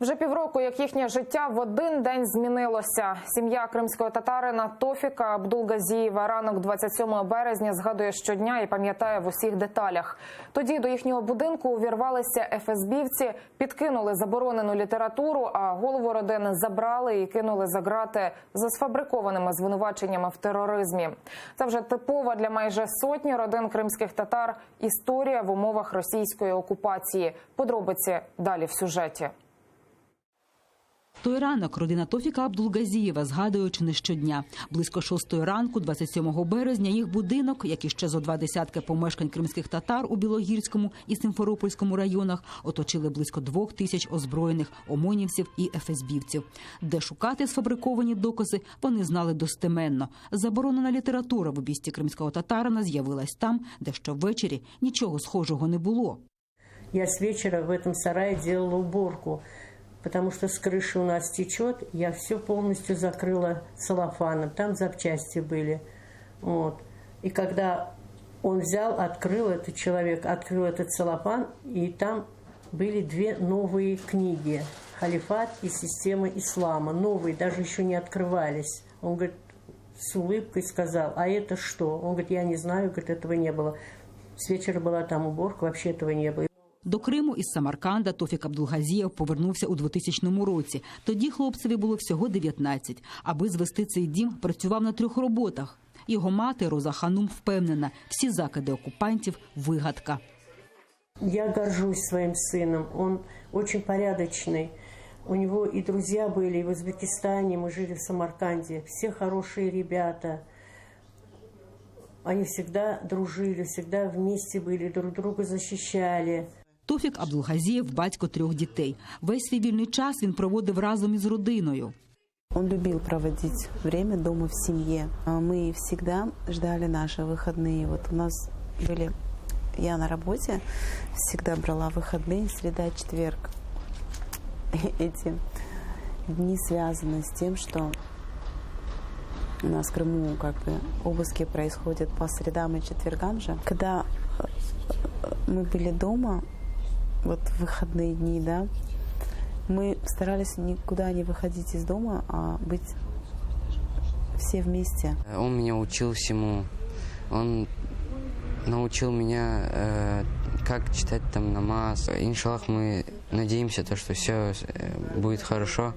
Вже півроку, як їхнє життя в один день змінилося. Сім'я кримського татарина Тофіка Абдулгазієва ранок 27 березня згадує щодня і пам'ятає в усіх деталях. Тоді до їхнього будинку увірвалися ФСБівці, підкинули заборонену літературу, а голову родини забрали і кинули за ґрати за сфабрикованими звинуваченнями в тероризмі. Це вже типова для майже сотні родин кримських татар історія в умовах російської окупації. Подробиці далі в сюжеті. Той ранок родина Тофіка Абдулгазієва згадує чи не щодня. Близько 6 ранку, 27 березня, їх будинок, як і ще зо 20 помешкань кримських татар у Білогірському і Симферопольському районах, оточили близько 2000 озброєних ОМОНівців і ФСБівців. Де шукати сфабриковані докази, вони знали достеменно. Заборонена література в обійсті кримського татарина з'явилась там, де щовечері нічого схожого не було. Я с вечера в этом сарае делала уборку, потому что с крыши у нас течет. Я все полностью закрыла целлофаном, там запчасти были. Вот. И когда он взял, открыл, этот человек открыл этот целлофан, и там были две новые книги «Халифат» и «Система ислама». Новые, даже еще не открывались. Он, говорит, с улыбкой сказал: «А это что?» Он говорит: «Я не знаю, говорит, этого не было». С вечера была там уборка, вообще этого не было. До Криму із Самарканда Тофік Абдулгазієв повернувся у 2000 році. Тоді хлопцеві було всього 19. Аби звести цей дім, працював на 3 роботах. Його мати Роза Ханум впевнена, всі закиди окупантів – вигадка. Я горжусь своим сыном. Он очень порядочный. У него и друзья были и в Узбекистане, мы жили в Самарканде. Все хорошие ребята. Они всегда дружили, всегда вместе были, друг друга защищали. Тофік Абдулгазієв – батько 3 дітей. Весь свій вільний час він проводив разом із родиною. Он любил проводить время дома в семье. Мы всегда ждали наши выходные. Вот у нас были, я на работе, всегда брала выходные, среда, четверг. Эти дни связаны с тем, что у нас в Крыму как бы обыски происходят по средам и четвергам же. Когда мы были дома, вот в выходные дни, да, мы старались никуда не выходить из дома, а быть все вместе. Он меня учил всему. Он научил меня, как читать там намаз. Иншаллах, мы надеемся, что все будет хорошо.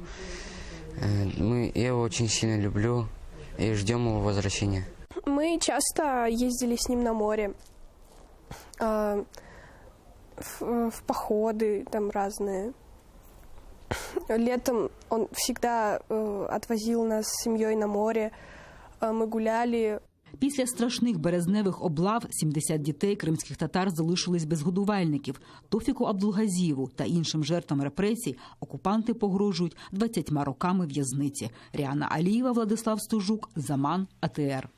Я его очень сильно люблю и ждем его возвращения. Мы часто ездили с ним на море, в походы там разные. Летом он всегда отвозил нас с семьей на море, мы гуляли. Після страшних березневих облав 70 дітей кримських татар залишились без годувальників. Тофіку Абдулгазієву та іншим жертвам репресій окупанти погрожують 20 роками в'язниці. Ріана Алієва, Владислав Стужук, Заман, АТР.